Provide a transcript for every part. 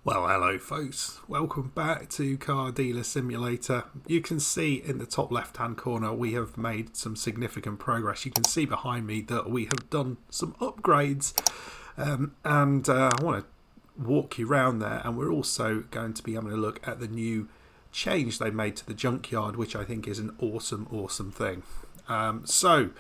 Well, hello folks, welcome back to Car Dealer Simulator. You can see in the top left hand corner we have made some significant progress. You can see behind me that we have done some upgrades and I want to walk you around there, and we're also going to be having a look at the new change they made to the Junkyard, which I think is an awesome thing. So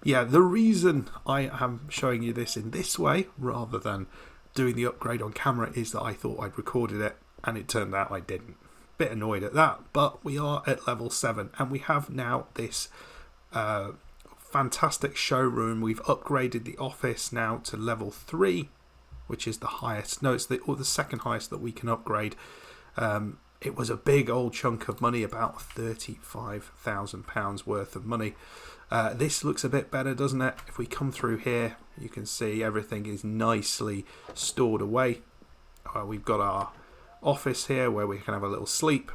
yeah, the reason I am showing you this in this way rather than doing the upgrade on camera is that I thought I'd recorded it and it turned out I didn't. Bit annoyed at that, but we are at level 7 and we have now this fantastic showroom. We've upgraded the office now to level 3, which is the highest. No, it's the second highest that we can upgrade. It was a big old chunk of money, about £35,000 worth of money. This looks a bit better, doesn't it? If we come through here, you can see everything is nicely stored away. We've got our office here where we can have a little sleep.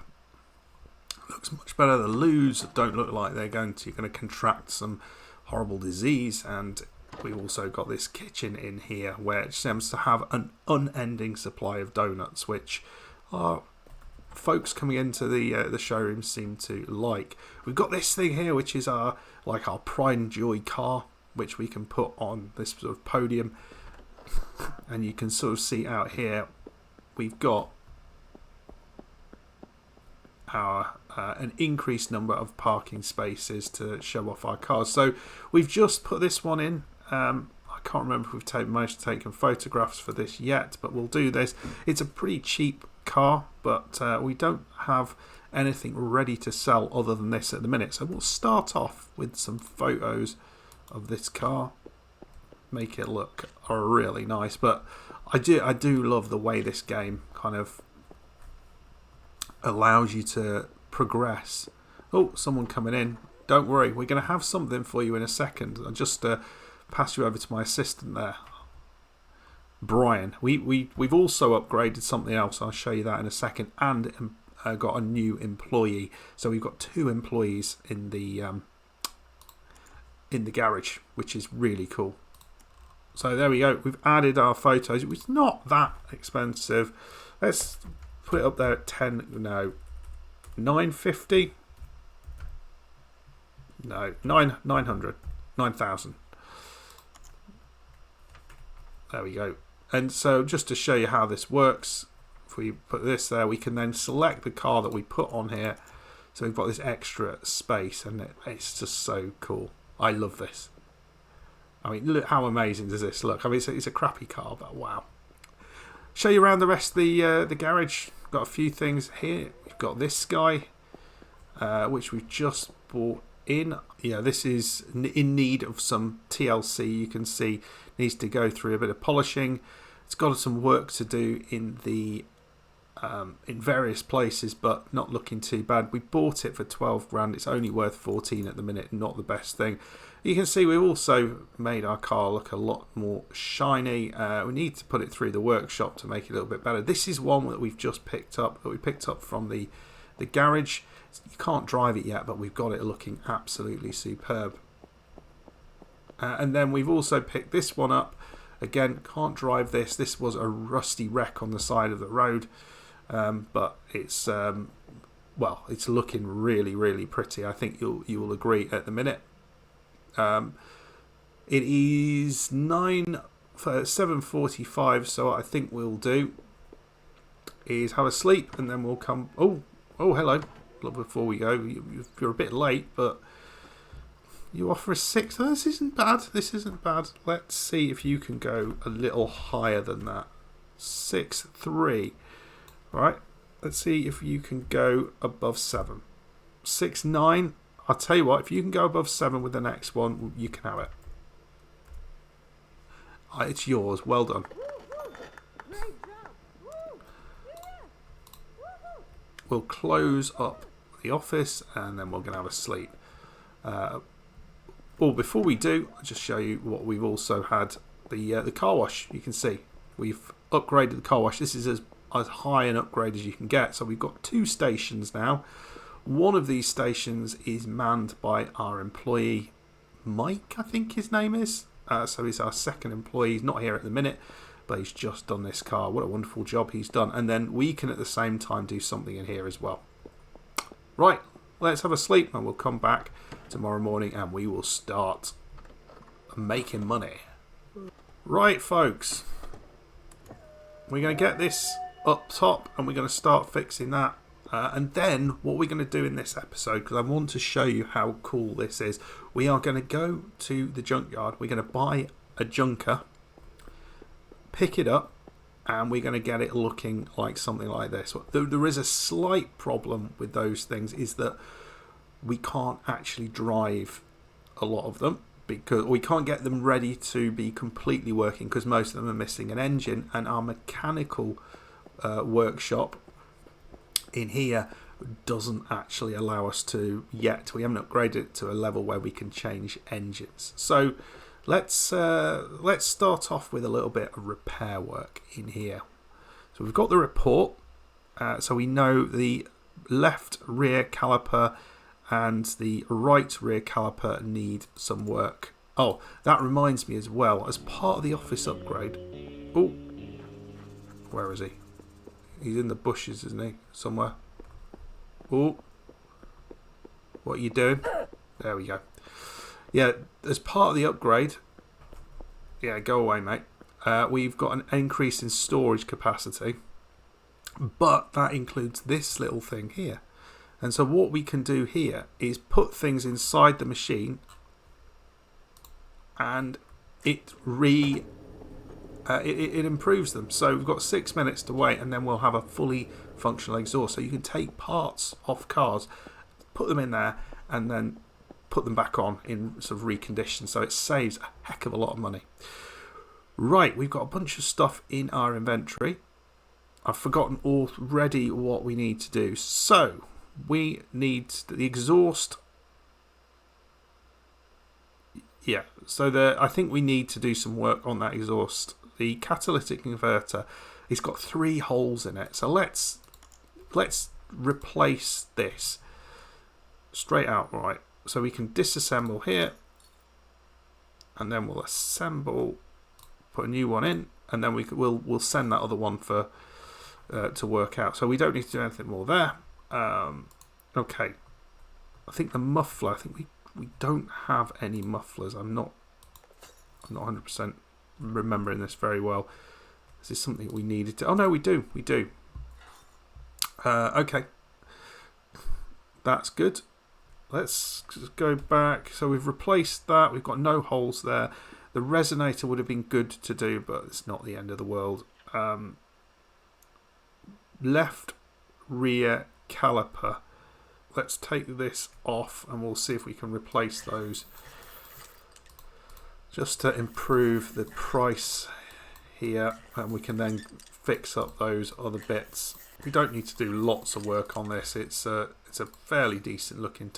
Looks much better. The loos don't look like they're going to contract some horrible disease, and we've also got this kitchen in here where it seems to have an unending supply of donuts, which are folks coming into the showroom seem to like. We've got this thing here which is our pride and joy car, which we can put on this sort of podium, and you can sort of see out here we've got our an increased number of parking spaces to show off our cars. So we've just put this one in. I can't remember if we've managed to take photographs for this yet, but we'll do this. It's a pretty cheap car, but we don't have anything ready to sell other than this at the minute. So we'll start off with some photos of this car, make it look really nice. But I do love the way this game kind of allows you to progress. Oh, someone coming in. Don't worry, we're going to have something for you in a second. I'll just pass you over to my assistant there, Brian. We've also upgraded something else. I'll show you that in a second, and got a new employee. So we've got 2 employees in the garage, which is really cool. So there we go. We've added our photos. It's not that expensive. Let's put it up there at 950. No, 900, 9,000. There we go. And so just to show you how this works, if we put this there, we can then select the car that we put on here. So we've got this extra space, and it's just so cool. I love this. I mean, look how amazing does this look. I mean, it's a crappy car, but wow. Show you around the rest of the garage. Got a few things here. We've got this guy, which we've just bought in. Yeah, this is in need of some TLC. You can see needs to go through a bit of polishing. It's got some work to do in the in various places, but not looking too bad. We bought it for 12 grand. It's only worth 14 at the minute. Not the best thing. You can see we've also made our car look a lot more shiny. We need to put it through the workshop to make it a little bit better. This is one that we've just picked up, that we picked up from the garage. You can't drive it yet, but we've got it looking absolutely superb. And then we've also picked this one up. Again, can't drive this. This was a rusty wreck on the side of the road, but it's well, it's looking really pretty. I think you will agree at the minute. It is 7:45, so what I think we'll do is have a sleep, and then we'll come. Oh, hello. Before we go, you're a bit late, but you offer a 6. Oh, this isn't bad. Let's see if you can go a little higher than that. 6.3. Right. Let's see if you can go above 7. 6.9. I'll tell you what. If you can go above 7 with the next one, you can have it. It's yours. Well done. We'll close up the office, and then we're going to have a sleep. Well, before we do, I'll just show you what we've also had. The car wash. You can see we've upgraded the car wash. This is as high an upgrade as you can get. So we've got 2 stations now. One of these stations is manned by our employee Mike, I think his name is. So he's our second employee. He's not here at the minute, but he's just done this car. What a wonderful job he's done. And then we can at the same time do something in here as well. Right, let's have a sleep and we'll come back tomorrow morning and we will start making money. Right, folks, we're going to get this up top and we're going to start fixing that. And then what we're going to do in this episode, because I want to show you how cool this is, we are going to go to the junkyard. We're going to buy a junker, pick it up, and we're going to get it looking like something like this. There is a slight problem with those things, is that we can't actually drive a lot of them, because we can't get them ready to be completely working because most of them are missing an engine, and our mechanical workshop in here doesn't actually allow us to yet. We haven't upgraded it to a level where we can change engines. So let's start off with a little bit of repair work in here. So we've got the report, so we know the left rear caliper and the right rear caliper need some work. Oh, that reminds me as well, as part of the office upgrade. Oh, where is he? He's in the bushes, isn't he? Somewhere. Oh, what are you doing? There we go. Yeah, as part of the upgrade. Yeah, go away, mate. We've got an increase in storage capacity, but that includes this little thing here. And so what we can do here is put things inside the machine, and it improves them. So we've got 6 minutes to wait, and then we'll have a fully functional exhaust. So you can take parts off cars, put them in there, and then put them back on in sort of recondition. So it saves a heck of a lot of money. Right, we've got a bunch of stuff in our inventory. I've forgotten already what we need to do. So we need the exhaust. Yeah, so I think we need to do some work on that exhaust. The catalytic converter, it's got 3 holes in it. So let's replace this straight out, right? So we can disassemble here, and then we'll assemble, put a new one in, and then we'll send that other one for to work out. So we don't need to do anything more there. Okay, I think the muffler. I think we don't have any mufflers. I'm not 100% remembering this very well. Is this something we needed to? Oh no, we do. Okay, that's good. Let's go back. So we've replaced that. We've got no holes there. The resonator would have been good to do, but it's not the end of the world. Left rear caliper. Let's take this off and we'll see if we can replace those, just to improve the price here, and we can then fix up those other bits. We don't need to do lots of work on this. It's a fairly decent looking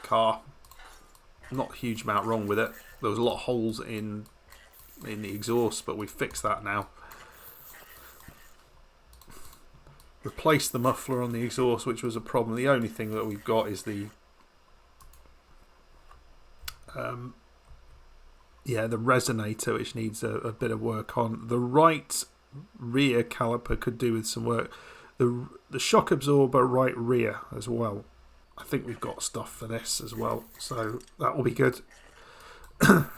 car. Not a huge amount wrong with it. There was a lot of holes in the exhaust, but we fixed that now. Replaced the muffler on the exhaust, which was a problem. The only thing that we've got is the resonator, which needs a bit of work on. The right rear caliper could do with some work. The shock absorber right rear as well. I think we've got stuff for this as well, so that will be good. And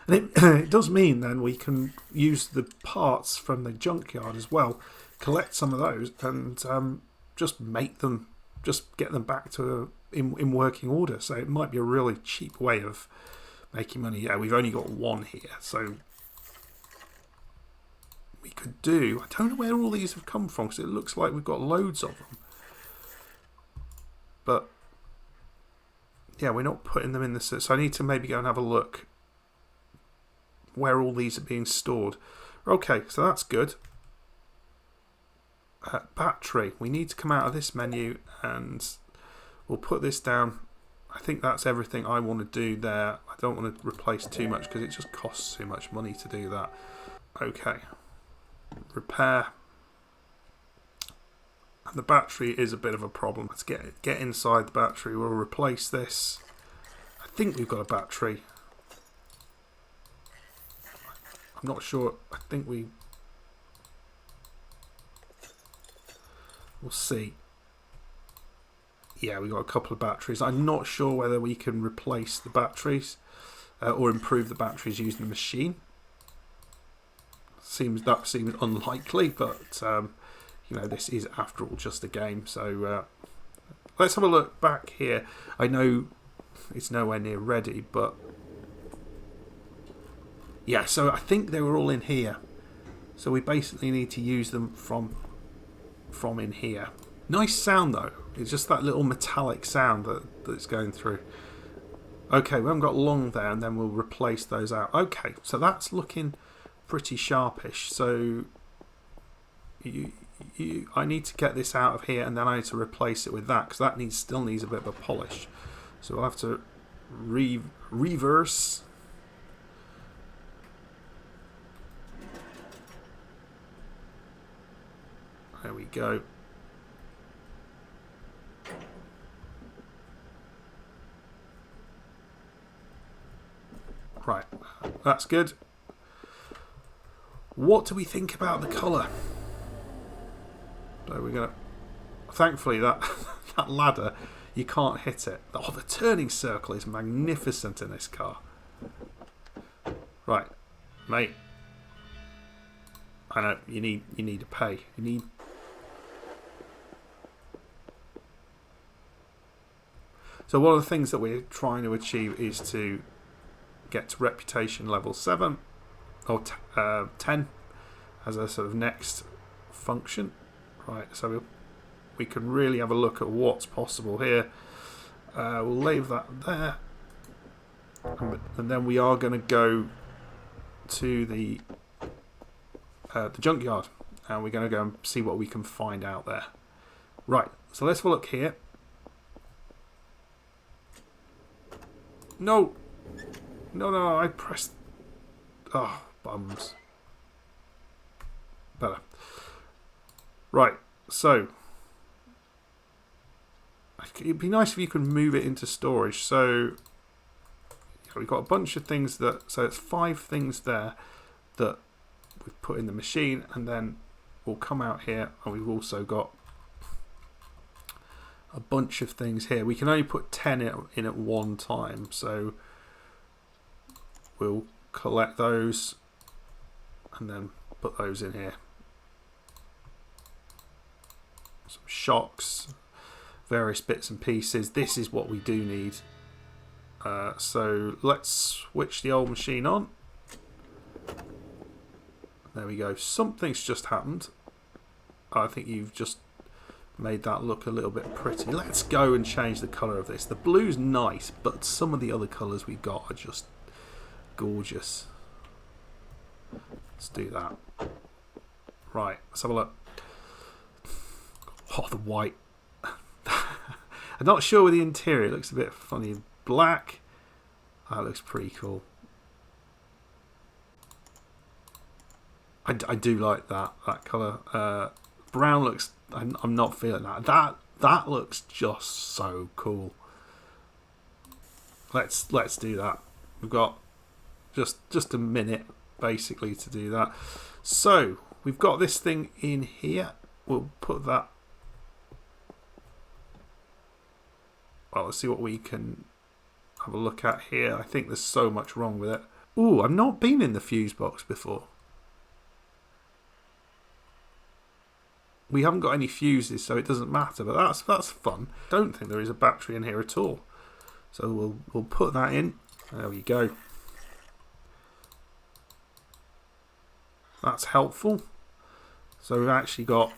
it does mean then we can use the parts from the junkyard as well, collect some of those, and just get them back to in working order. So it might be a really cheap way of making money. Yeah, we've only got one here, so we could do. I don't know where all these have come from, because it looks like we've got loads of them. But yeah, we're not putting them in the. So I need to maybe go and have a look where all these are being stored. Okay, so that's good. Battery. We need to come out of this menu and we'll put this down. I think that's everything I want to do there. I don't want to replace too much because it just costs too much money to do that. Okay. Repair. And the battery is a bit of a problem. Let's get inside the battery. We'll replace this. I think we've got a battery. I'm not sure. I think we'll see. Yeah, we've got a couple of batteries. I'm not sure whether we can replace the batteries or improve the batteries using the machine. That seems unlikely, but you know, this is after all just a game. So let's have a look back here. I know it's nowhere near ready, but yeah. So I think they were all in here. So we basically need to use them from in here. Nice sound though. It's just that little metallic sound that's going through. Okay, we haven't got long there, and then we'll replace those out. Okay, so that's looking pretty sharpish. So I need to get this out of here, and then I need to replace it with that, because that still needs a bit of a polish. So we'll have to reverse. There we go. Right, that's good. What do we think about the colour? So we're gonna. Thankfully, that that ladder, you can't hit it. Oh, the turning circle is magnificent in this car. Right, mate. I know you need to pay. You need. So one of the things that we're trying to achieve is to get to reputation level 7 or 10 as a sort of next function. Right, so we can really have a look at what's possible here. We'll leave that there, and then we are going to go to the junkyard, and we're going to go and see what we can find out there. Right, so let's have a look here. No, I pressed. Oh, bums. Better. Right, so it'd be nice if you could move it into storage. So yeah, we've got a bunch of things so it's 5 things there that we've put in the machine, and then we'll come out here, and we've also got a bunch of things here. We can only put 10 in at one time, so we'll collect those and then put those in here. Some shocks, various bits and pieces. This is what we do need. So let's switch the old machine on. There we go. Something's just happened. I think you've just made that look a little bit pretty. Let's go and change the colour of this. The blue's nice, but some of the other colours we got are just gorgeous. Let's do that. Right, let's have a look. Oh, the white. I'm not sure with the interior. It looks a bit funny. Black. That looks pretty cool. I do like that colour. Brown looks. I'm not feeling that. That looks just so cool. Let's do that. We've got just a minute basically to do that. So we've got this thing in here. We'll put that. Well, let's see what we can have a look at here. I think there's so much wrong with it. Ooh, I've not been in the fuse box before. We haven't got any fuses, so it doesn't matter, but that's fun. Don't think there is a battery in here at all. So we'll put that in. There we go. That's helpful. So we've actually got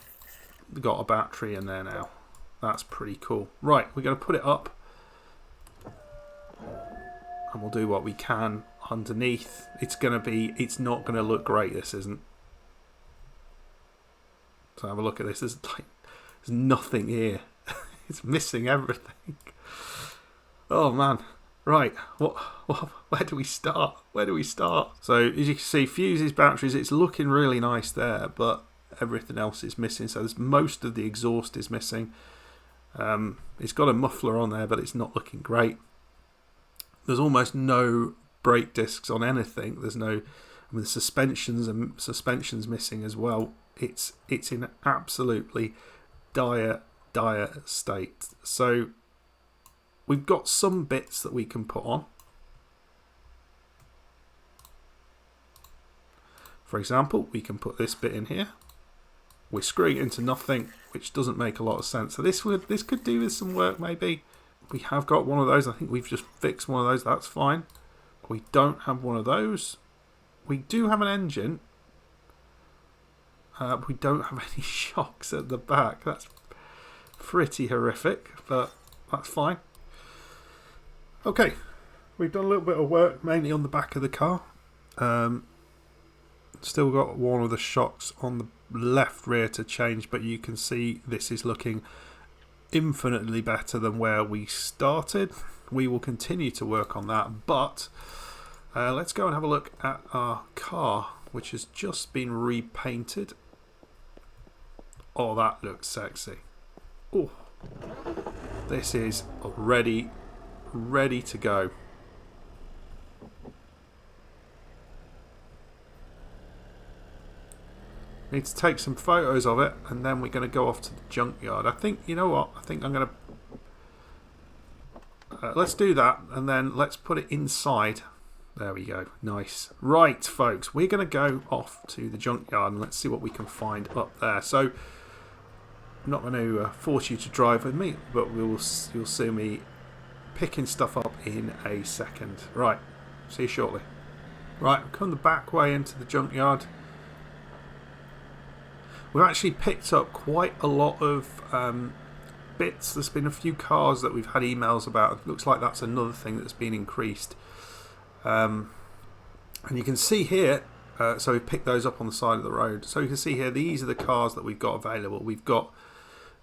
a battery in there now. That's pretty cool. Right, we're going to put it up, and we'll do what we can underneath. It's not going to look great. This isn't. So have a look at this. There's nothing here. It's missing everything. Oh man. Right. Where do we start? Where do we start? So as you can see, fuses, batteries, it's looking really nice there, but everything else is missing. So there's most of the exhaust is missing. It's got a muffler on there, but it's not looking great. There's almost no brake discs on anything. There's no, I mean, the suspension's missing as well. It's in absolutely dire state. So we've got some bits that we can put on. For example, we can put this bit in here. We're screwing it into nothing, which doesn't make a lot of sense. So this could do with some work maybe. We have got one of those. I think we've just fixed one of those. That's fine. We don't have one of those. We do have an engine. We don't have any shocks at the back. That's pretty horrific, but that's fine. Okay, we've done a little bit of work, mainly on the back of the car. Still got one of the shocks on the left rear to change, but you can see this is looking infinitely better than where we started. We will continue to work on that, but let's go and have a look at our car, which has just been repainted. Oh, that looks sexy. Oh, this is ready to go. Need to take some photos of it, and then we're going to go off to the junkyard. I think, you know what, I think I'm going to let's do that, and then let's put it inside. There we go, nice. Right folks, we're going to go off to the junkyard and let's see what we can find up there. So I'm not going to force you to drive with me, but you'll see me picking stuff up in a second. Right, see you shortly. Right, I've come the back way into the junkyard. We've actually picked up quite a lot of bits. There's been a few cars that we've had emails about. It looks like that's another thing that's been increased. And you can see here, so we've picked those up on the side of the road. So you can see here, these are the cars that we've got available. We've got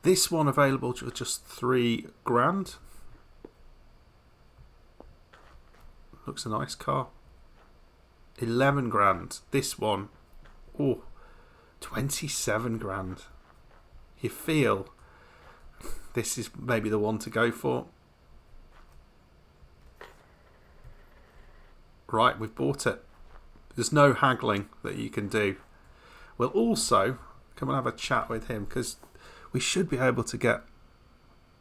this one available for just $3,000. Looks a nice car. 11 grand. This one, oh, 27 grand. You feel this is maybe the one to go for. Right, we've bought it. There's no haggling that you can do. We'll also come and have a chat with him, because we should be able to get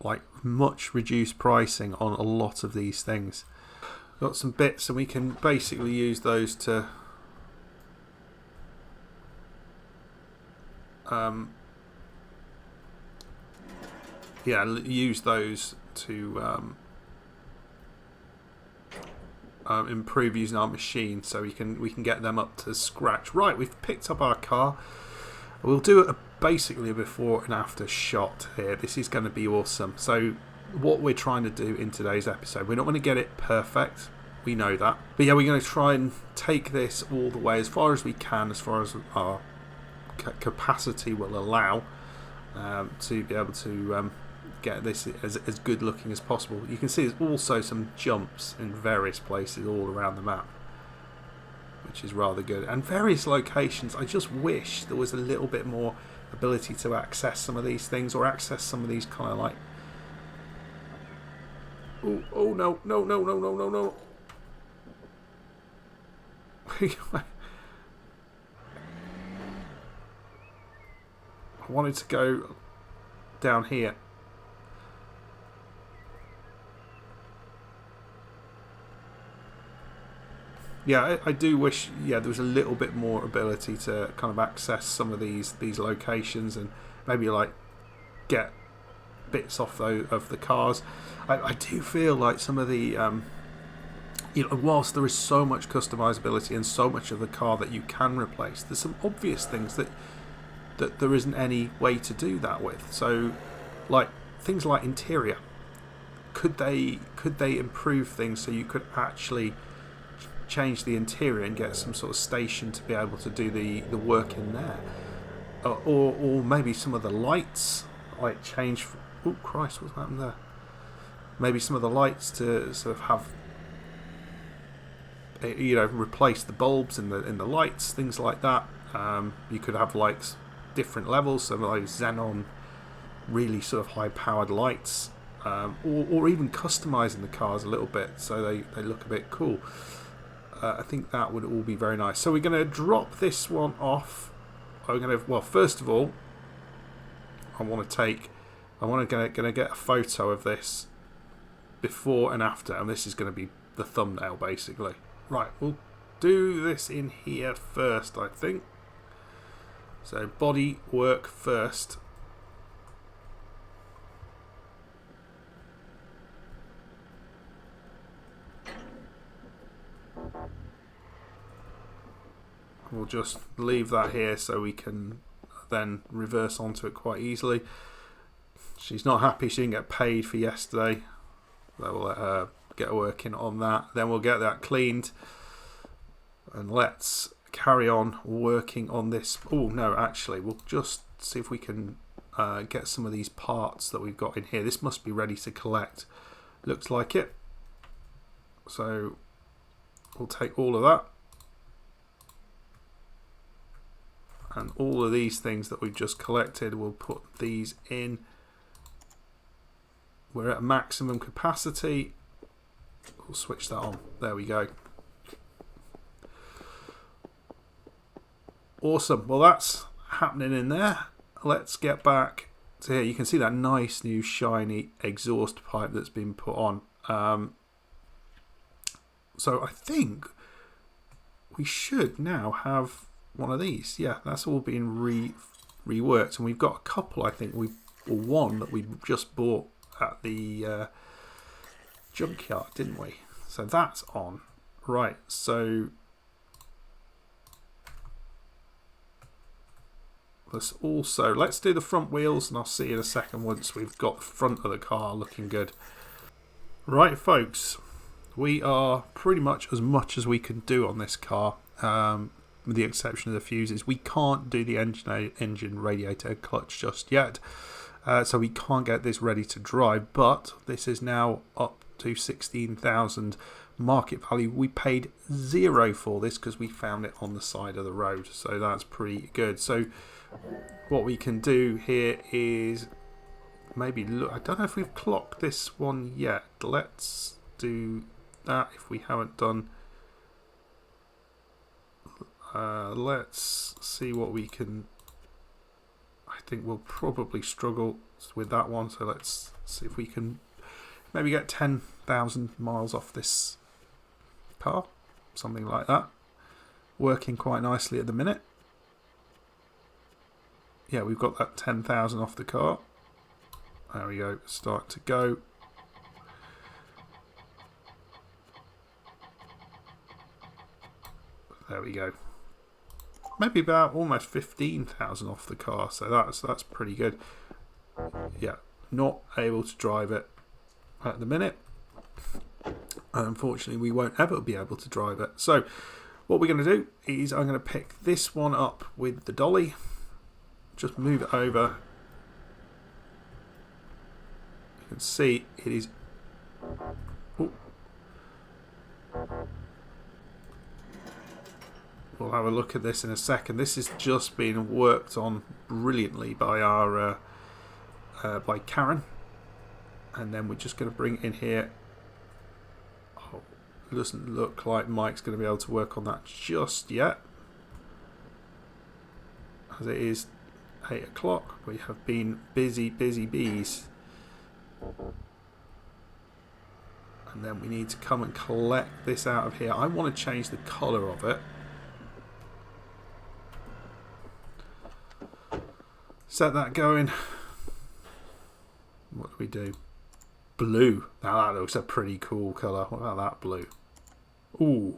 like much reduced pricing on a lot of these things. Got some bits, and we can basically use those to use those to improve using our machine, so we can get them up to scratch. Right, we've picked up our car. We'll do basically a before and after shot here. This is going to be awesome. So what we're trying to do in today's episode, we're not going to get it perfect, we know that, but yeah, we're going to try and take this all the way as far as we can, as far as our capacity will allow, to be able to get this as good looking as possible. You can see there's also some jumps in various places all around the map, which is rather good, and various locations. I just wish there was a little bit more ability to access some of these things, or access some of these kind of like, oh no I wanted to go down here. Yeah, I do wish, there was a little bit more ability to kind of access some of these locations, and maybe like get bits off of the cars. I do feel like some of the whilst there is so much customizability and so much of the car that you can replace, there's some obvious things that there isn't any way to do that with. So like things like interior, could they improve things so you could actually change the interior and get some sort of station to be able to do the work in there, or maybe some of the lights, like change. Oh Christ, what's happened there? Maybe some of the lights to sort of have, replace the bulbs in the lights, things like that. You could have like different levels, so like xenon, really sort of high powered lights, or even customizing the cars a little bit so they look a bit cool. I think that would all be very nice. So we're going to drop this one off. Well, first of all, I'm going to get a photo of this before and after, and this is going to be the thumbnail basically. Right, we'll do this in here first, I think. So body work first. We'll just leave that here so we can then reverse onto it quite easily. She's not happy she didn't get paid for yesterday. So we'll let her get working on that. Then we'll get that cleaned. And let's carry on working on this. Oh, no, actually, we'll just see if we can get some of these parts that we've got in here. This must be ready to collect. Looks like it. So we'll take all of that. And all of these things that we've just collected, we'll put these in. We're at maximum capacity. We'll switch that on. There we go. Awesome. Well, that's happening in there. Let's get back to here. You can see that nice new shiny exhaust pipe that's been put on. So I think we should now have one of these. Yeah, that's all been reworked, and we've got a couple. I think one that we just bought at the Junkyard, didn't we? So that's on. Right, so let's do the front wheels, and I'll see you in a second once we've got the front of the car looking good. Right, folks, we are pretty much as we can do on this car, with the exception of the fuses. We can't do the engine, radiator, clutch just yet, so we can't get this ready to drive, but this is now up to 16,000 market value. We paid 0 for this because we found it on the side of the road, so that's pretty good. So what we can do here is maybe look. I don't know if we've clocked this one yet. Let's do that if we haven't done. Let's see what we can. I think we'll probably struggle with that one, so let's see if we can maybe get 10,000 miles off this car, something like that. Working quite nicely at the minute. Yeah, we've got that 10,000 off the car. There we go, start to go. There we go. Maybe about almost 15,000 off the car, so that's pretty good. Yeah, not able to drive it at the minute. And unfortunately, we won't ever be able to drive it. So what we're going to do is I'm going to pick this one up with the dolly. Just move it over. You can see it is. Ooh. We'll have a look at this in a second. This is just being worked on brilliantly by our by Karen, and then we're just going to bring it in here. Oh, it doesn't look like Mike's going to be able to work on that just yet, as it is 8 o'clock. We have been busy bees, and then we need to come and collect this out of here. I want to change the colour of it. Set that going. What do we do? Blue. Now that looks a pretty cool colour. What about that blue? Ooh.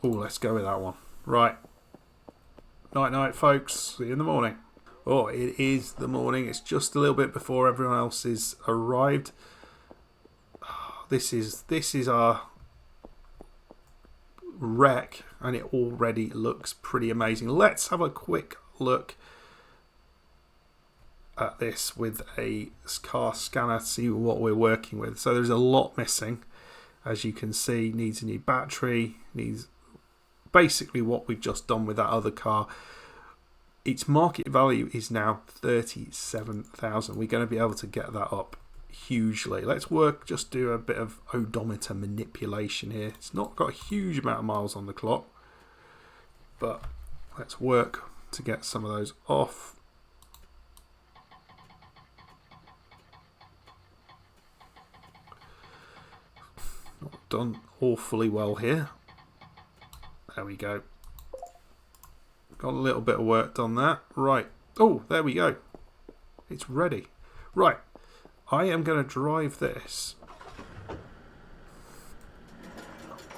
Ooh, let's go with that one. Right. Night night, folks. See you in the morning. Oh, it is the morning. It's just a little bit before everyone else is arrived. This is our wreck, and it already looks pretty amazing. Let's have a quick look at this with a car scanner to see what we're working with. So there's a lot missing, as you can see. Needs a new battery, needs basically what we've just done with that other car. Its market value is now 37,000. We're going to be able to get that up hugely. Let's just do a bit of odometer manipulation here. It's not got a huge amount of miles on the clock, but let's work to get some of those off. Not done awfully well here. There we go. Got a little bit of work done there. Right. Oh, there we go. It's ready. Right. I am going to drive this.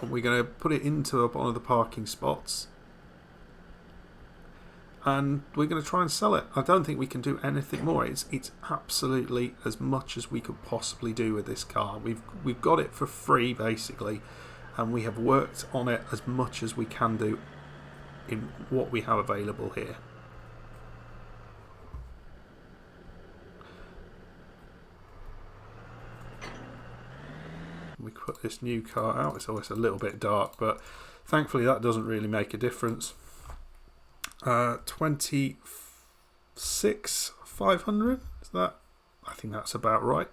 And we're going to put it into one of the parking spots. And we're going to try and sell it. I don't think we can do anything more. It's absolutely as much as we could possibly do with this car. We've got it for free basically, and we have worked on it as much as we can do in what we have available here. We put this new car out. It's always a little bit dark, but thankfully that doesn't really make a difference. 26,500 is that? I think that's about right.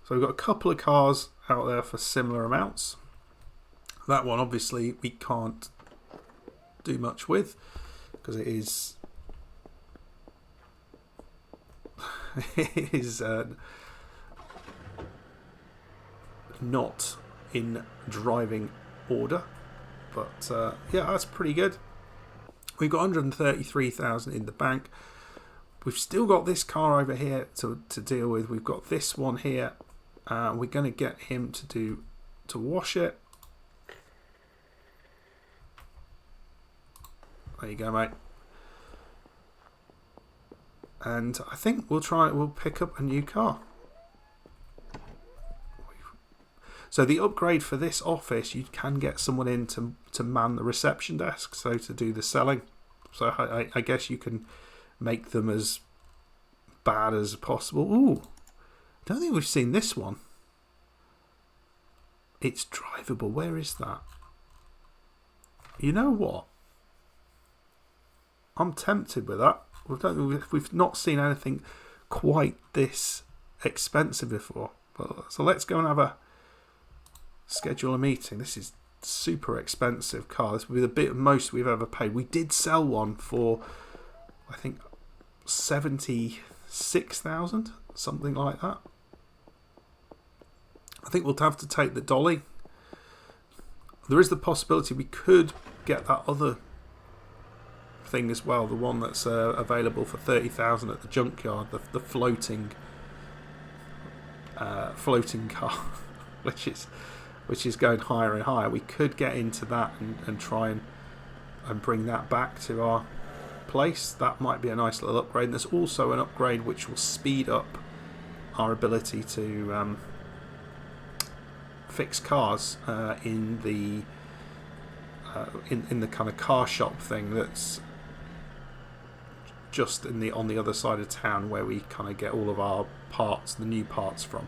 So we've got a couple of cars out there for similar amounts. That one obviously we can't do much with because it is not in driving order, but yeah, that's pretty good. We've got 133,000 in the bank. We've still got this car over here to deal with. We've got this one here. We're going to get him to wash it. There you go, mate. And I think we'll pick up a new car. So the upgrade for this office, you can get someone in to man the reception desk, so to do the selling. So I guess you can make them as bad as possible. Ooh, I don't think we've seen this one. It's drivable. Where is that? You know what? I'm tempted with that. We've not seen anything quite this expensive before. So let's go and have a schedule a meeting. This is super expensive car. This will be the most we've ever paid. We did sell one for, I think, 76,000, something like that. I think we'll have to take the dolly. There is the possibility we could get that other thing as well, the one that's available for 30,000 at the Junkyard, the floating car, which is going higher and higher. We could get into that and try and bring that back to our place. That might be a nice little upgrade. And there's also an upgrade which will speed up our ability to fix cars in the kind of car shop thing that's just on the other side of town, where we kind of get all of our parts, the new parts from.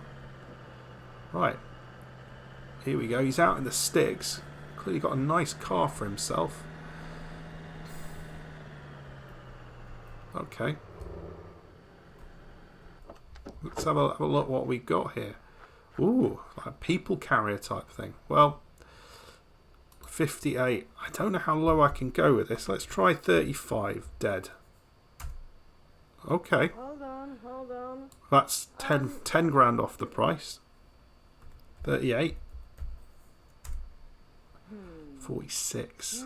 Right. Here we go. He's out in the sticks. Clearly got a nice car for himself. Okay. Let's have a look what we got here. Ooh, like a people carrier type thing. Well, 58. I don't know how low I can go with this. Let's try 35 dead. Okay. Hold on. That's 10 grand off the price. 38. 46.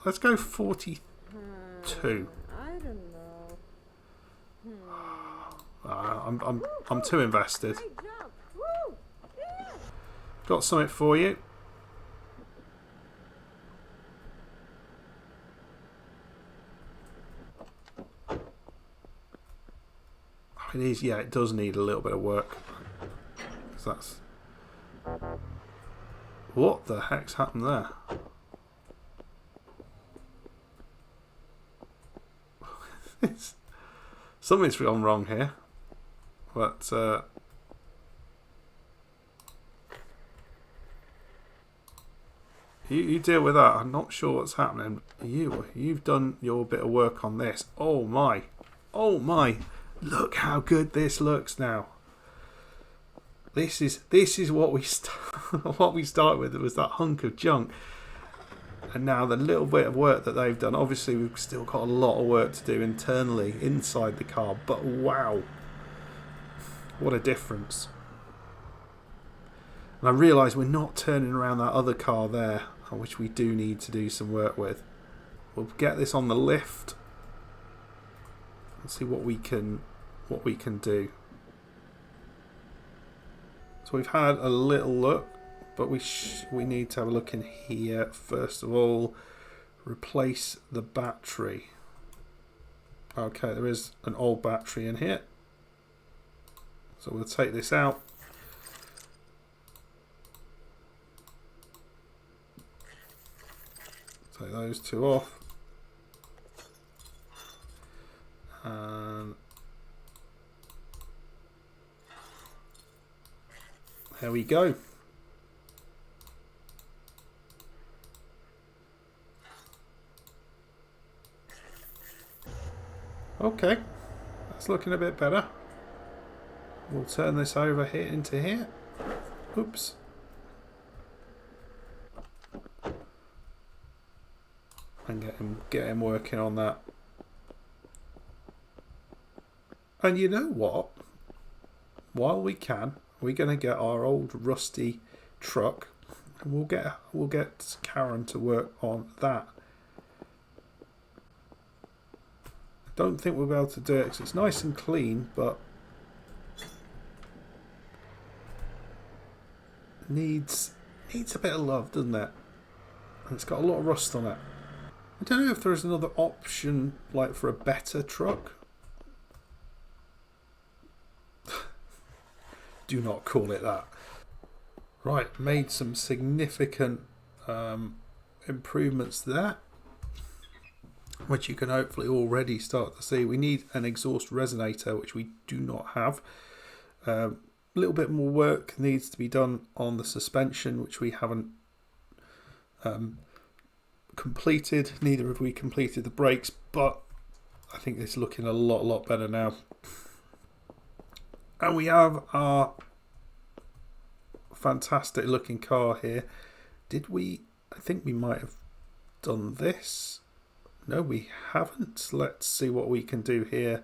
Let's go 42. I don't know. I'm too invested. Got something for you. It is, yeah, it does need a little bit of work. That's... What the heck's happened there? Something's gone wrong here. But you deal with that. I'm not sure what's happening. You've done your bit of work on this. Oh my. Look how good this looks now. This is what we what we started with. It was that hunk of junk, and now the little bit of work that they've done. Obviously, we've still got a lot of work to do internally inside the car. But wow, what a difference! And I realise we're not turning around that other car there, which we do need to do some work with. We'll get this on the lift and see what we can do. So we've had a little look, but we need to have a look in here first of all. Replace the battery. Okay, there is an old battery in here, so we'll take this out. Take those two off, and there we go. Okay, that's looking a bit better. We'll turn this over here into here. Oops. And get him working on that. And you know what? While we can, we're going to get our old rusty truck, and we'll get Karen to work on that. I don't think we'll be able to do it because it's nice and clean, but needs a bit of love, doesn't it? And it's got a lot of rust on it. I don't know if there's another option, like for a better truck. Do not call it that. Right, made some significant improvements there, which you can hopefully already start to see. We need an exhaust resonator, which we do not have. A little bit more work needs to be done on the suspension, which we haven't completed. Neither have we completed the brakes, but I think it's looking a lot better now. And we have our fantastic looking car here. Did we? I think we might have done this. No, we haven't. Let's see what we can do here.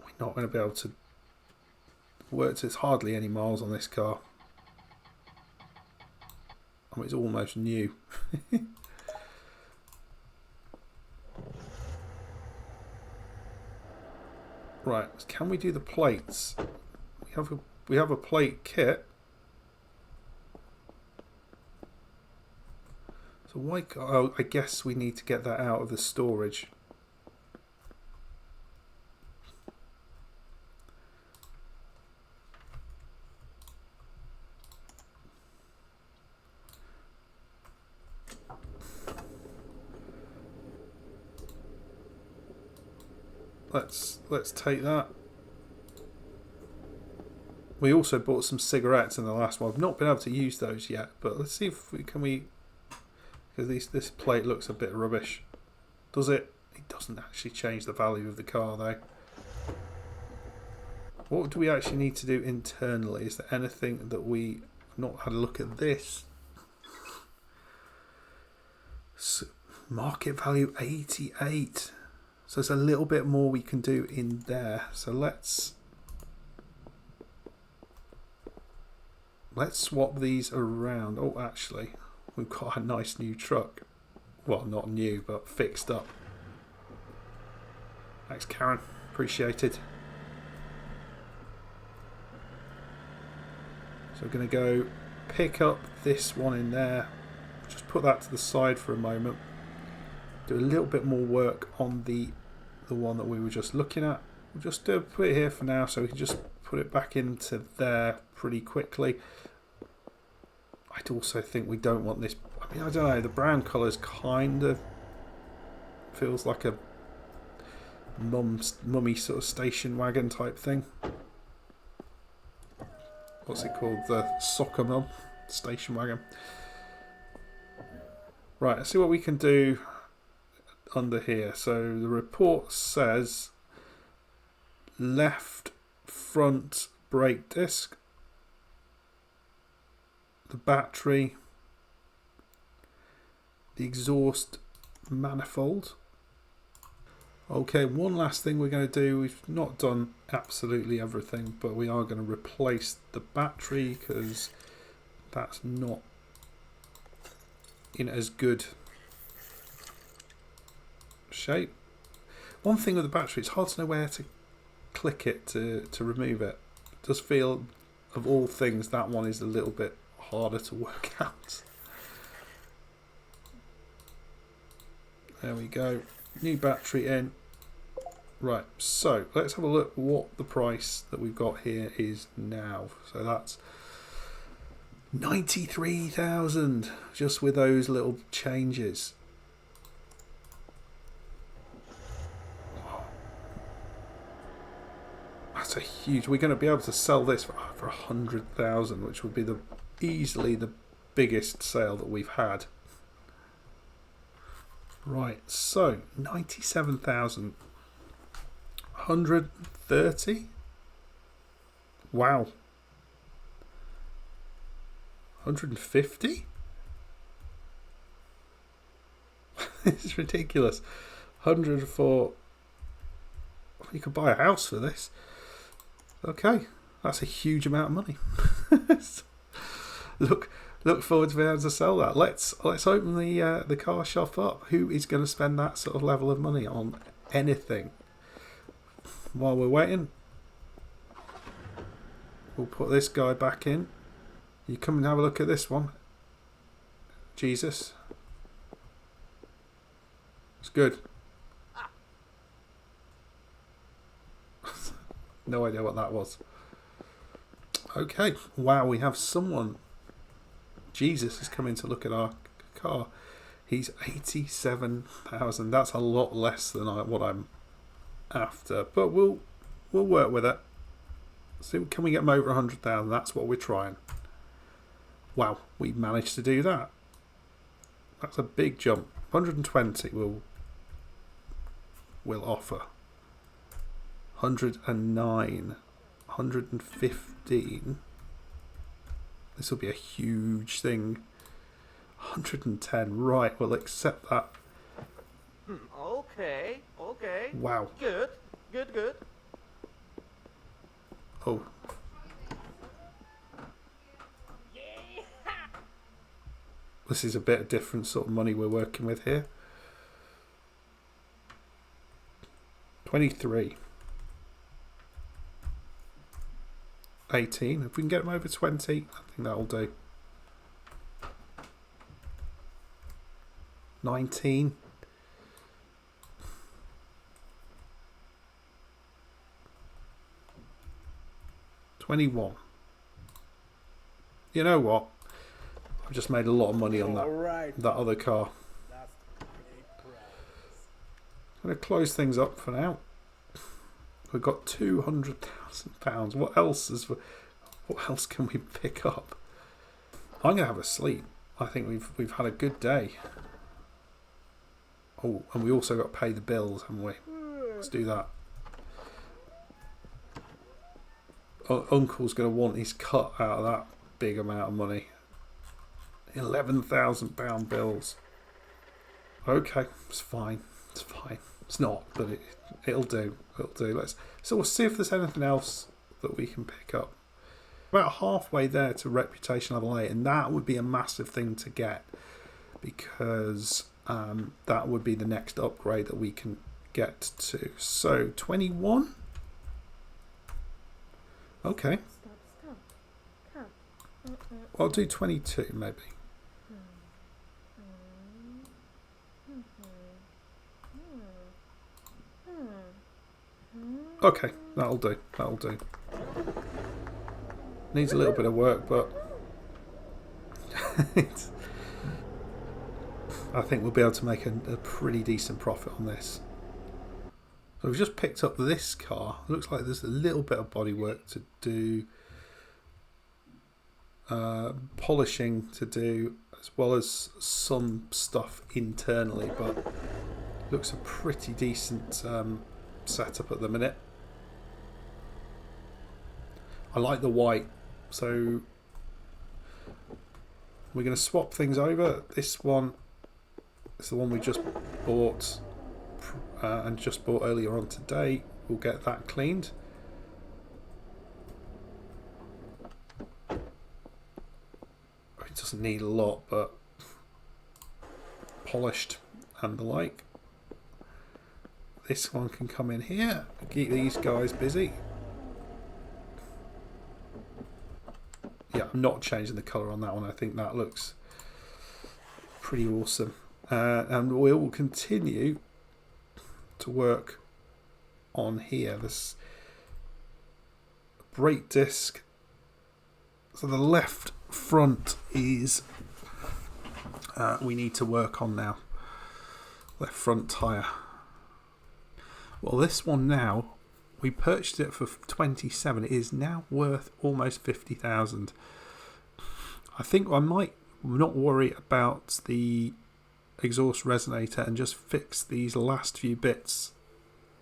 We're not going to be able to work. There's hardly any miles on this car. I mean, it's almost new. Right, can we do the plates? We have a plate kit. So why? Oh, I guess we need to get that out of the storage. Let's take that. We also bought some cigarettes in the last one. I've not been able to use those yet, but let's see if we because this plate looks a bit rubbish. Does it? It doesn't actually change the value of the car though. What do we actually need to do internally? Is there anything that we have not had a look at this? So, market value 88. So there's a little bit more we can do in there. So let's swap these around. Oh, actually, we've got a nice new truck. Well, not new, but fixed up. Thanks, Karen. Appreciated. So we're going to go pick up this one in there. Just put that to the side for a moment. Do a little bit more work on the one that we were just looking at. We'll just put it here for now, so we can just put it back into there pretty quickly. I'd also think we don't want this. I mean, I don't know. The brown colour's kind of feels like a mummy sort of station wagon type thing. What's it called? The soccer mum station wagon. Right, let's see what we can do under here. So the report says left front brake disc, the battery, the exhaust manifold. Okay, one last thing we're going to do. We've not done absolutely everything, but we are going to replace the battery because that's not in as good shape. One thing with the battery, it's hard to know where to click it to remove it. It does feel, of all things, that one is a little bit harder to work out. There we go. New battery in. Right, so let's have a look what the price that we've got here is now. So that's 93,000 just with those little changes. That's a huge. We're going to be able to sell this for 100,000, which would be easily the biggest sale that we've had. Right, so 97,000, 130. Wow. 150. This is ridiculous. 100 for. You could buy a house for this. Okay, that's a huge amount of money. Look forward to being able to sell that. Let's open the car shop up. Who is going to spend that sort of level of money on anything? While we're waiting, we'll put this guy back in. You come and have a look at this one. Jesus, it's good. No idea what that was. Okay, wow, we have someone. Jesus is coming to look at our car. He's 87,000. That's a lot less than what I'm after, but we'll work with it. So can we get him over 100,000? That's what we're trying. Wow, we managed to do that. That's a big jump. 120 we'll offer. 109, 115. This will be a huge thing. 110. Right, we'll accept that. Okay. Wow. Good. Oh. This is a bit of different sort of money we're working with here. 23. 18. If we can get them over 20, I think that'll do. 19. 21. You know what? I've just made a lot of money on that other car. I'm going to close things up for now. We've got £200,000. What else can we pick up? I'm going to have a sleep. I think we've had a good day. Oh, and we also got to pay the bills, haven't we? Let's do that. Uncle's going to want his cut out of that big amount of money. £11,000 bills. Okay, it's fine. It's not, but it'll do. So we'll see if there's anything else that we can pick up. About halfway there to reputation level 8, and that would be a massive thing to get, because that would be the next upgrade that we can get to. So 21. Okay. Stop. I'll do 22 maybe. Okay, that'll do. Needs a little bit of work, but I think we'll be able to make a pretty decent profit on this. So we've just picked up this car. Looks like there's a little bit of bodywork to do, polishing to do, as well as some stuff internally, but looks a pretty decent setup at the minute. I like the white. So we're going to swap things over. This one is the one we just bought and just bought earlier on today. We'll get that cleaned. It doesn't need a lot, but polished and the like. This one can come in here, keep these guys busy. Yeah, I'm not changing the colour on that one. I think that looks pretty awesome. And we will continue to work on here. This brake disc. So the left front is we need to work on now. Left front tyre. Well, this one now, we purchased it for 27. It is now worth almost 50,000. I think I might not worry about the exhaust resonator and just fix these last few bits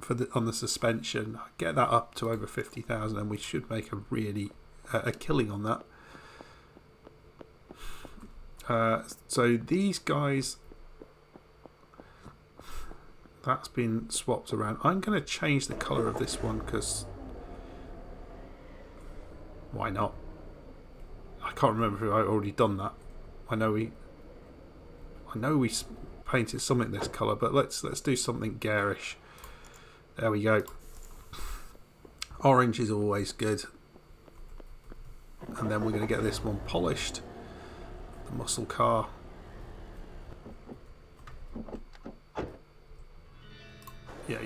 for on the suspension. Get that up to over 50,000, and we should make a really a killing on that. So these guys. That's been swapped around. I'm going to change the colour of this one because why not? I can't remember if I've already done that. I know we painted something this colour, but let's do something garish. There we go. Orange is always good. And then we're going to get this one polished. The muscle car. Yeah,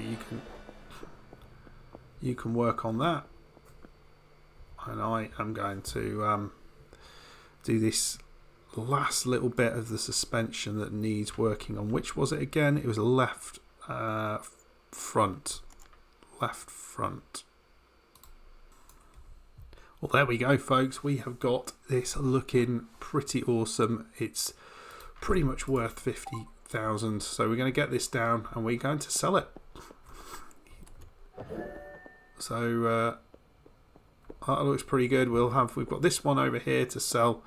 you can work on that, and I am going to do this last little bit of the suspension that needs working on. Which was it again? It was left front. Left front. Well, there we go, folks. We have got this looking pretty awesome. It's pretty much worth 50,000. So we're going to get this down and we're going to sell it. So that looks pretty good. We've got this one over here to sell.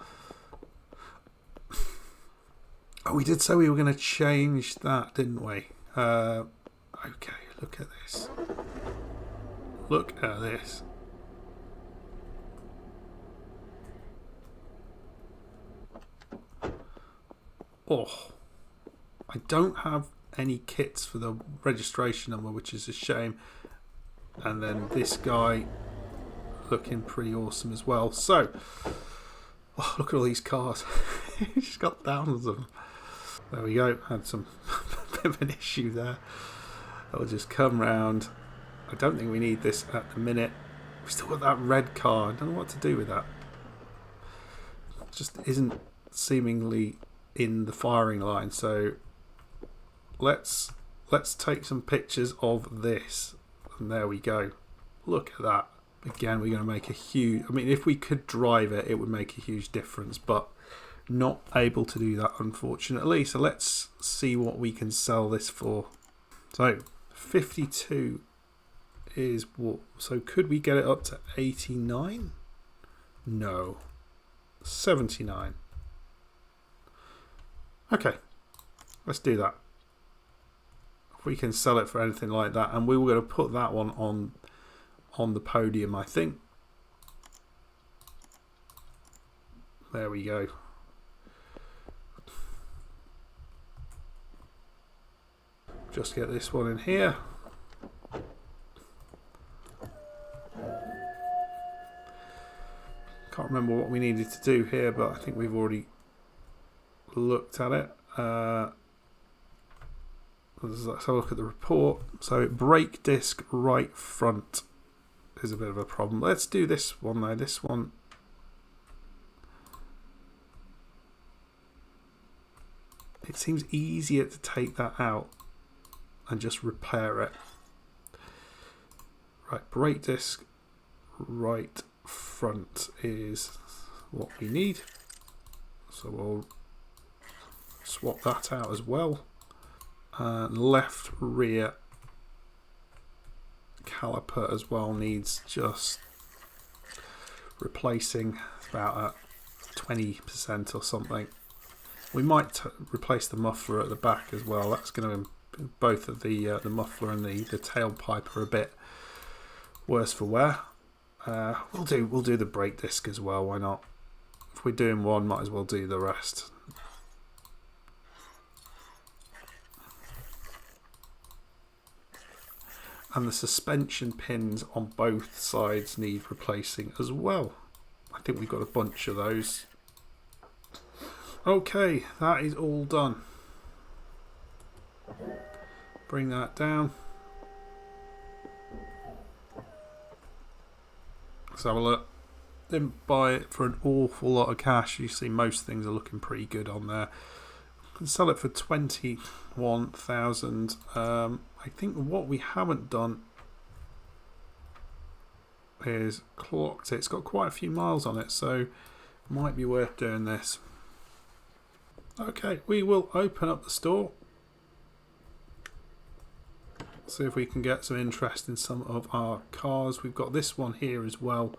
Oh, we did say we were going to change that, didn't we? Okay, look at this. Look at this. Oh, I don't have any kits for the registration number, which is a shame. And then this guy looking pretty awesome as well. So, oh, look at all these cars. She's got thousands of them. There we go. Had some bit of an issue there. I'll just come round. I don't think we need this at the minute. We've still got that red car. I don't know what to do with that. It just isn't seemingly in the firing line. So let's take some pictures of this. And there we go. Look at that. Again, we're going to make a huge... I mean, if we could drive it, it would make a huge difference. But not able to do that, unfortunately. So let's see what we can sell this for. So 52 is what? So could we get it up to 89? No. 79. Okay. Let's do that. If we can sell it for anything like that, and we were going to put that one on the podium, I think. There we go. Just get this one in here. Can't remember what we needed to do here, but I think we've already looked at it. Let's have a look at the report. So brake disc right front is a bit of a problem. Let's do this one though. This one, it seems easier to take that out and just repair it. Right, brake disc right front is what we need. So we'll swap that out as well. Left rear caliper as well needs just replacing about 20% or something. We might replace the muffler at the back as well. That's going to both of the muffler and the tailpipe are a bit worse for wear. We'll do the brake disc as well. Why not? If we're doing one, might as well do the rest. And the suspension pins on both sides need replacing as well. I think we've got a bunch of those. Okay, that is all done. Bring that down. Let's have a look. Didn't buy it for an awful lot of cash. You see most things are looking pretty good on there. Can sell it for 21,000. I think what we haven't done is clocked it. It's got quite a few miles on it, so might be worth doing this. Okay, we will open up the store. See if we can get some interest in some of our cars. We've got this one here as well,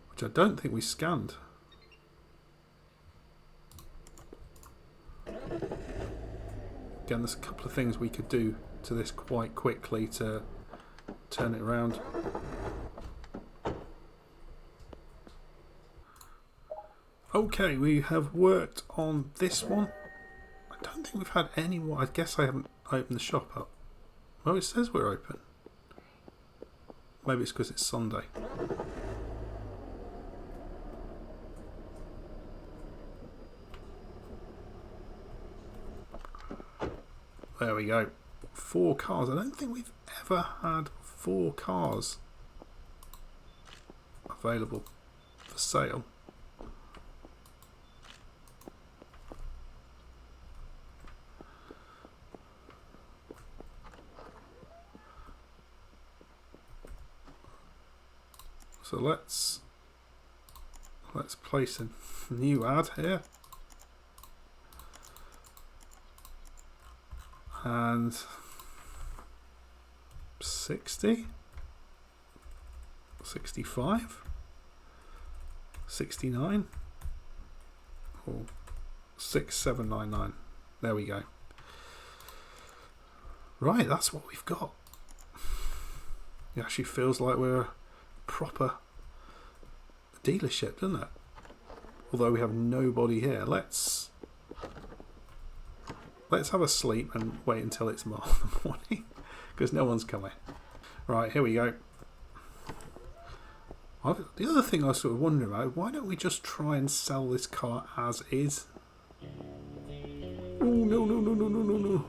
which I don't think we scanned. Again, there's a couple of things we could do to this quite quickly to turn it around. Okay, we have worked on this one. I don't think we've had anyone. I guess I haven't opened the shop up. Well, it says we're open. Maybe it's because it's Sunday. There we go. 4 cars. I don't think we've ever had 4 cars available for sale. So let's place a new ad here. And 60, 65, 69, or 6799. There we go. Right, that's what we've got. It actually feels like we're a proper dealership, doesn't it? Although we have nobody here. Let's have a sleep and wait until it's more in the morning, because no one's coming. Right, here we go. The other thing I was sort of wondering about, why don't we just try and sell this car as is? Oh, no, no, no, no, no, no, no.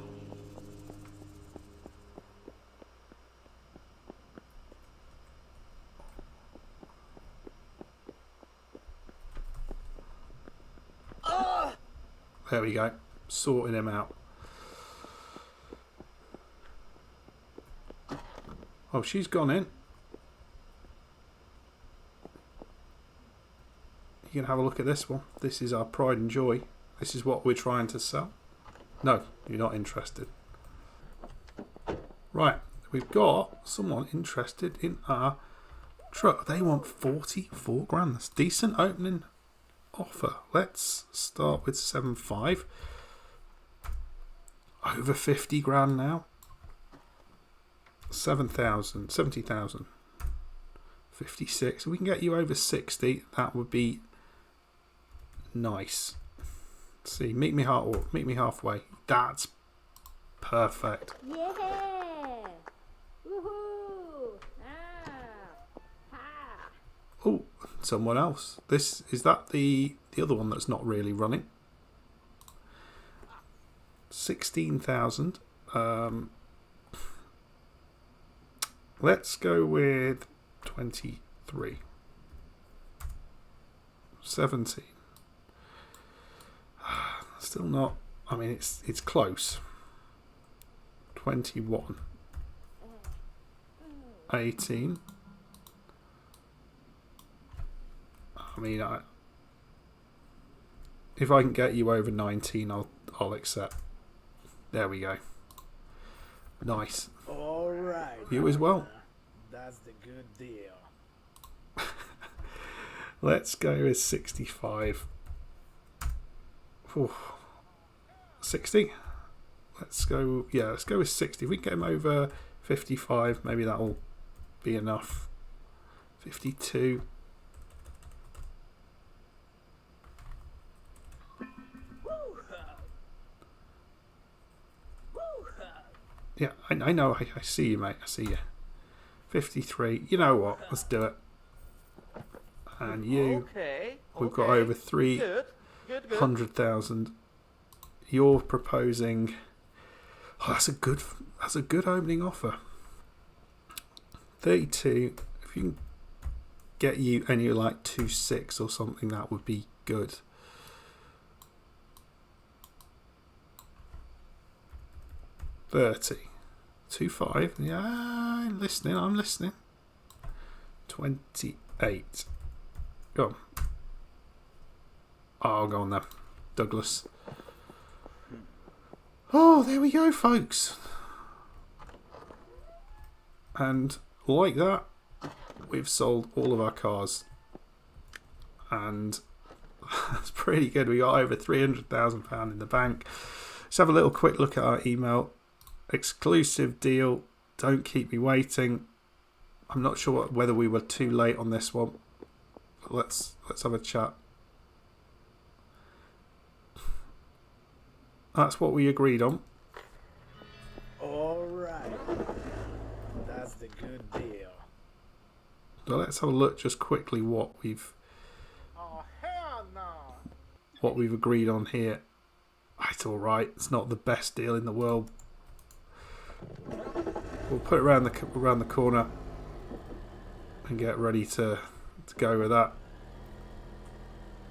There we go. Sorting him out. Oh, she's gone in. You can have a look at this one. This is our pride and joy. This is what we're trying to sell. No, you're not interested. Right, we've got someone interested in our truck. They want 44 grand. That's decent opening offer. Let's start with 7.5. Over 50 grand now. 7,000, 70,000, 56. If we can get you over 60, that would be nice. Let's see, meet me halfway. That's perfect. Yeah! Woohoo! Ah! Ha! Oh, someone else. Is that the other one that's not really running? 16,000. Let's go with 23. 17. Still not. I mean, it's close. 21. 18. I mean, if I can get you over 19, I'll accept. There we go. Nice. All right. You as well. That's the good deal. Let's go with 65. Ooh. 60? Let's go with 60. If we can get him over 55, maybe that'll be enough. 52. Yeah, I know. I see you, mate. I see you. 53. You know what? Let's do it. And you, we've got over 300,000. You're proposing. Oh, that's a good opening offer. 32. If you can get you any like 2.6 or something, that would be good. $30. 2.5. Yeah, I'm listening. 28. Go on. Oh, go on there. Douglas. Oh, there we go, folks. And like that, we've sold all of our cars. And that's pretty good. We got over £300,000 in the bank. Let's have a little quick look at our email. Exclusive deal. Don't keep me waiting. I'm not sure whether we were too late on this one. But let's have a chat. That's what we agreed on. All right. That's the good deal. So let's have a look just quickly what we've agreed on here. It's all right. It's not the best deal in the world. We'll put it around the corner and get ready to go with that.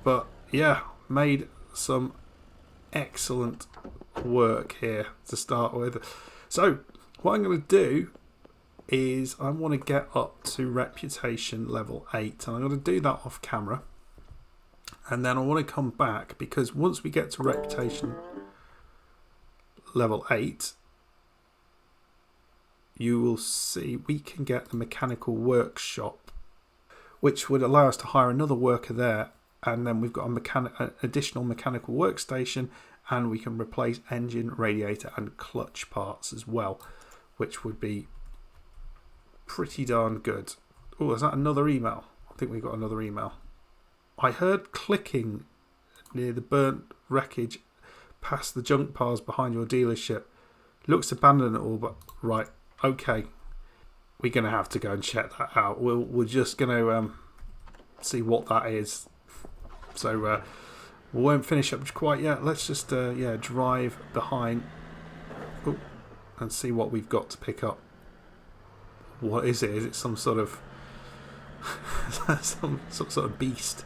But yeah, made some excellent work here to start with. So what I'm going to do is I want to get up to reputation level 8, and I'm going to do that off camera, and then I want to come back, because once we get to reputation level 8, you will see we can get the mechanical workshop, which would allow us to hire another worker there, and then we've got an additional mechanical workstation, and we can replace engine, radiator and clutch parts as well, which would be pretty darn good. Oh, is that another email? I think we got another email. I heard clicking near the burnt wreckage past the junk piles behind your dealership. Looks abandoned at all, but right, okay. We're going to have to go and check that out. We're just going to see what that is. So we won't finish up quite yet. Let's just drive behind and see what we've got to pick up. What is it? Is it some sort of some sort of beast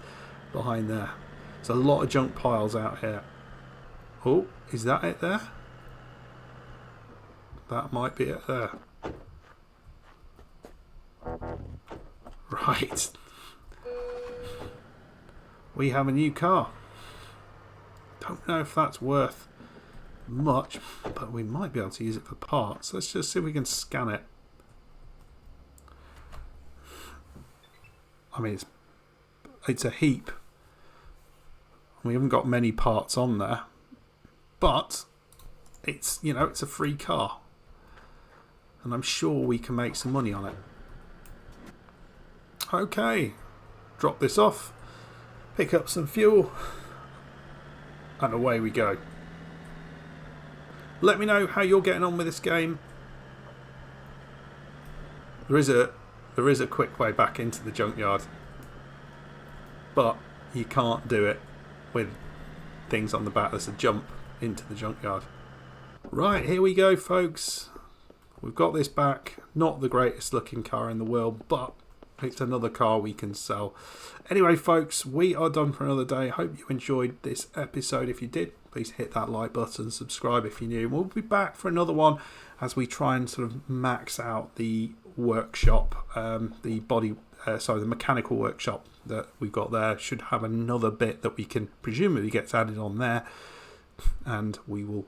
behind there? There's a lot of junk piles out here. Oh, is that it there? That might be it there. Right. We have a new car. Don't know if that's worth much, but we might be able to use it for parts. Let's just see if we can scan it. I mean, it's a heap. We haven't got many parts on there, but it's it's a free car, and I'm sure we can make some money on it. Okay, drop this off, pick up some fuel, and away we go. Let me know how you're getting on with this game. There is a quick way back into the junkyard, but you can't do it with things on the back. There's a jump into the junkyard. Right, here we go, folks. We've got this back. Not the greatest looking car in the world, but it's another car we can sell. Anyway, folks, we are done for another day. Hope you enjoyed this episode. If you did, please hit that like button, subscribe if you're new. We'll be back for another one as we try and sort of max out the workshop, the mechanical workshop that we've got there. Should have another bit that we can presumably gets added on there, and we will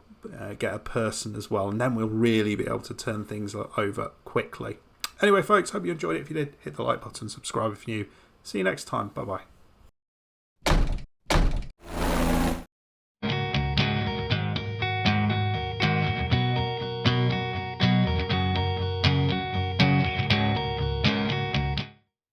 get a person as well, and then we'll really be able to turn things over quickly. Anyway, folks, hope you enjoyed it. If you did, hit the like button, subscribe if you're new. See you next time. Bye-bye.